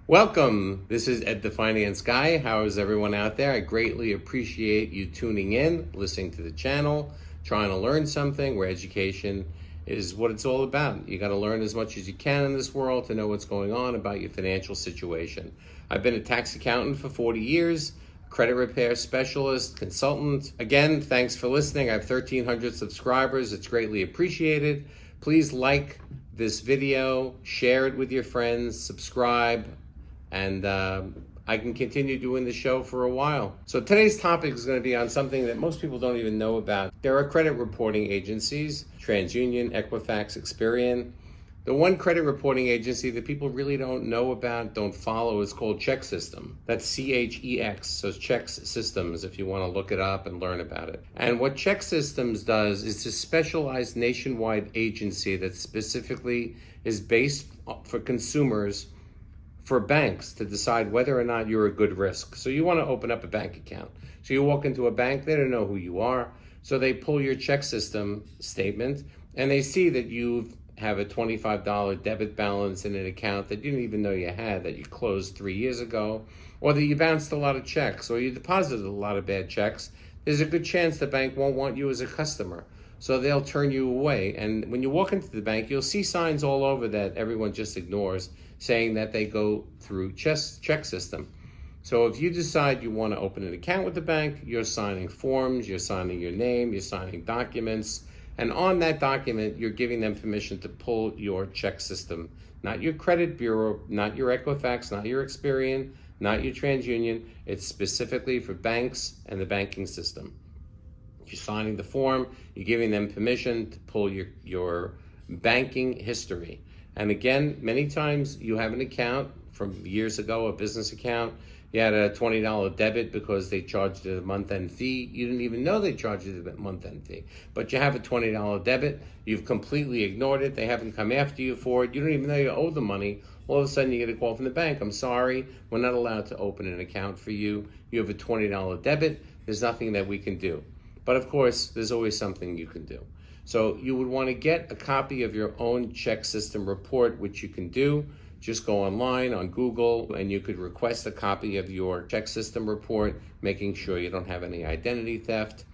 Welcome. This is Ed the Finance Guy. How is everyone out there? I greatly appreciate you tuning in, listening to the channel, trying to learn something where education is what it's all about. You got to learn as much as you can in this world to know what's going on about your financial situation. I've been a tax accountant for 40 years, credit repair specialist, consultant. Again, thanks for listening. I have 1,300 subscribers. It's greatly appreciated. Please like this video, share it with your friends, subscribe, and I can continue doing the show for a while. So today's topic is going to be on something that most people don't even know about. There are credit reporting agencies, TransUnion, Equifax, Experian. The one credit reporting agency that people really don't know about, don't follow, is called ChexSystems. That's C-H-E-X, so it's ChexSystems if you want to look it up and learn about it. And what ChexSystems does is a specialized nationwide agency that specifically is based for consumers, for banks to decide whether or not you're a good risk. So you want to open up a bank account. So you walk into a bank, they don't know who you are. So they pull your ChexSystems statement and they see that you have a $25 debit balance in an account that you didn't even know you had, that you closed 3 years ago, or that you bounced a lot of checks, or you deposited a lot of bad checks. There's a good chance the bank won't want you as a customer. So they'll turn you away. And when you walk into the bank, you'll see signs all over that everyone just ignores, saying that they go through ChexSystems. So if you decide you want to open an account with the bank, you're signing forms, you're signing your name, you're signing documents, and on that document, you're giving them permission to pull your ChexSystems, not your credit bureau, not your Equifax, not your Experian, not your TransUnion. It's specifically for banks and the banking system. You're signing the form, you're giving them permission to pull your banking history. And again, many times you have an account from years ago, a business account, you had a $20 debit because they charged you a month-end fee. You didn't even know they charged you the month-end fee. But you have a $20 debit, you've completely ignored it, they haven't come after you for it, you don't even know you owe the money. All of a sudden you get a call from the bank, I'm sorry, we're not allowed to open an account for you. You have a $20 debit, there's nothing that we can do. But of course, there's always something you can do. So you would want to get a copy of your own ChexSystems report, which you can do. Just go online on Google and you could request a copy of your ChexSystems report, making sure you don't have any identity theft.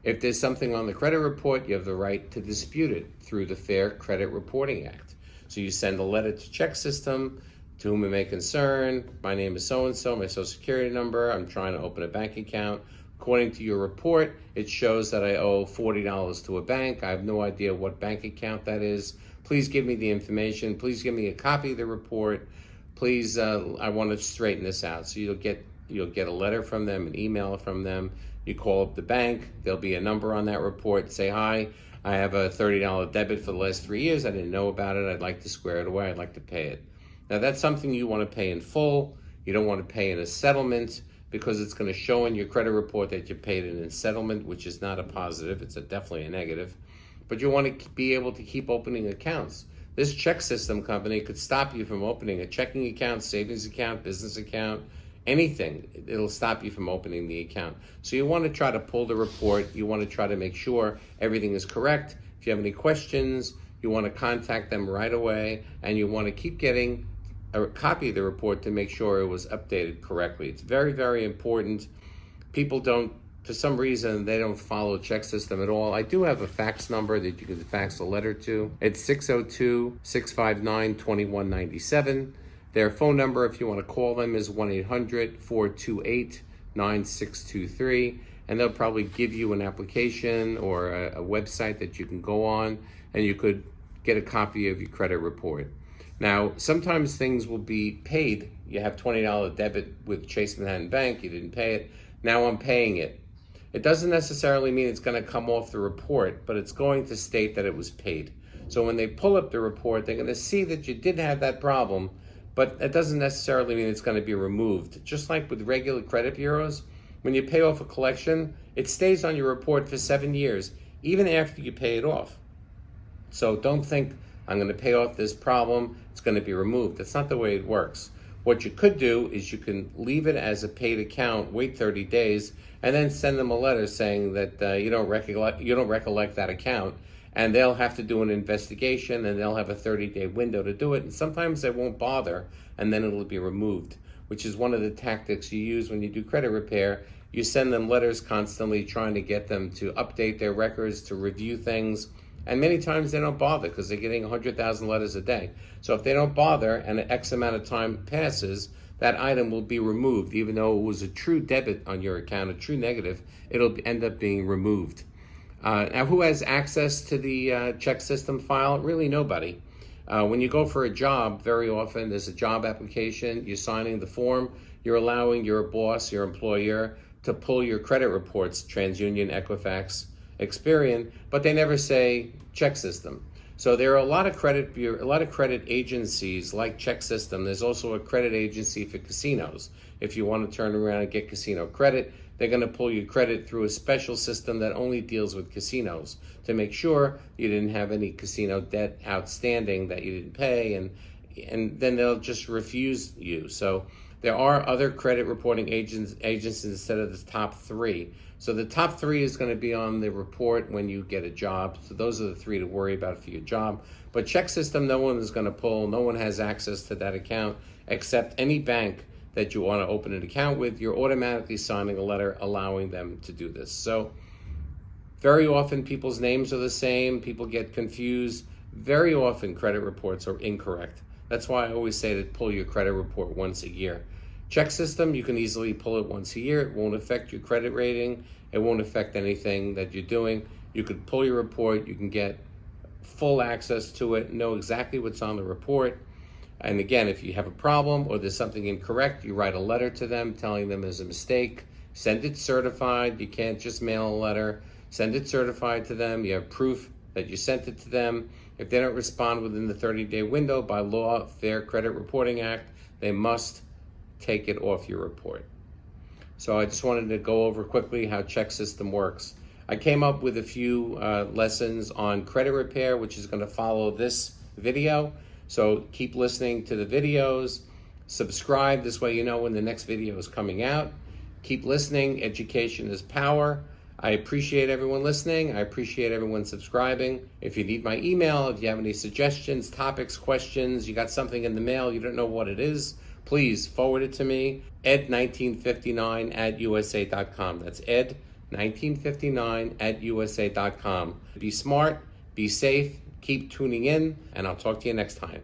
If there's something on the credit report, you have the right to dispute it through the Fair Credit Reporting Act. So you send a letter to ChexSystems, to whom it may concern. My name is so-and-so, my social security number, I'm trying to open a bank account. According to your report, it shows that I owe $40 to a bank. I have no idea what bank account that is. Please give me the information. Please give me a copy of the report. Please, I want to straighten this out. So you'll get a letter from them, an email from them. You call up the bank. There'll be a number on that report. Say, hi, I have a $30 debit for the last 3 years. I didn't know about it. I'd like to square it away. I'd like to pay it. Now, that's something you want to pay in full. You don't want to pay in a settlement, because it's going to show in your credit report that you paid it in settlement, which is not a positive. It's definitely a negative. But you want to be able to keep opening accounts. This ChexSystems company could stop you from opening a checking account, savings account, business account, anything. It'll stop you from opening the account. So you want to try to pull the report. You want to try to make sure everything is correct. If you have any questions, you want to contact them right away, and you want to keep getting a copy of the report to make sure it was updated correctly. It's very, very important. People don't, for some reason, they don't follow ChexSystems at all. I do have a fax number that you can fax a letter to. It's 602-659-2197. Their phone number, if you want to call them, is 1-800-428-9623. And they'll probably give you an application or a website that you can go on, and you could get a copy of your credit report. Now, sometimes things will be paid. You have $20 debit with Chase Manhattan Bank, you didn't pay it. Now I'm paying it. It doesn't necessarily mean it's going to come off the report, but it's going to state that it was paid. So when they pull up the report, they're going to see that you did have that problem, but it doesn't necessarily mean it's going to be removed. Just like with regular credit bureaus, when you pay off a collection, it stays on your report for 7 years, even after you pay it off. So don't think, I'm going to pay off this problem, it's going to be removed. That's not the way it works. What you could do is you can leave it as a paid account, wait 30 days, and then send them a letter saying that you don't recollect that account, and they'll have to do an investigation, and they'll have a 30-day window to do it, and sometimes they won't bother, and then it'll be removed, which is one of the tactics you use when you do credit repair. You send them letters constantly trying to get them to update their records, to review things, and many times they don't bother because they're getting 100,000 letters a day. So if they don't bother and an X amount of time passes, that item will be removed. Even though it was a true debit on your account, a true negative, it'll end up being removed. Now, who has access to the ChexSystem file? Really nobody. When you go for a job, very often there's a job application, you're signing the form, you're allowing your boss, your employer, to pull your credit reports, TransUnion, Equifax, Experian, but they never say ChexSystem. So there are a lot of credit agencies like ChexSystem. There's also a credit agency for casinos. If you want to turn around and get casino credit, they're going to pull your credit through a special system that only deals with casinos to make sure you didn't have any casino debt outstanding that you didn't pay, and then they'll just refuse you. So there are other credit reporting agencies instead of the top three. So the top three is going to be on the report when you get a job. So those are the three to worry about for your job. But ChexSystem, no one is going to pull. No one has access to that account except any bank that you want to open an account with. You're automatically signing a letter allowing them to do this. So very often people's names are the same. People get confused. Very often credit reports are incorrect. That's why I always say to pull your credit report once a year. ChexSystem, you can easily pull it once a year. It won't affect your credit rating. It won't affect anything that you're doing. You could pull your report. You can get full access to it, know exactly what's on the report. And again, if you have a problem or there's something incorrect, you write a letter to them telling them there's a mistake. Send it certified. You can't just mail a letter. Send it certified to them. You have proof that you sent it to them. If they don't respond within the 30-day window, by law, Fair Credit Reporting Act, they must take it off your report. So I just wanted to go over quickly how ChexSystem works. I came up with a few lessons on credit repair, which is going to follow this video. So keep listening to the videos, subscribe, this way you know when the next video is coming out. Keep listening, education is power. I appreciate everyone listening. I appreciate everyone subscribing. If you need my email, if you have any suggestions, topics, questions, you got something in the mail, you don't know what it is, please forward it to me, ed1959@usa.com. That's ed1959@usa.com. Be smart, be safe, keep tuning in, and I'll talk to you next time.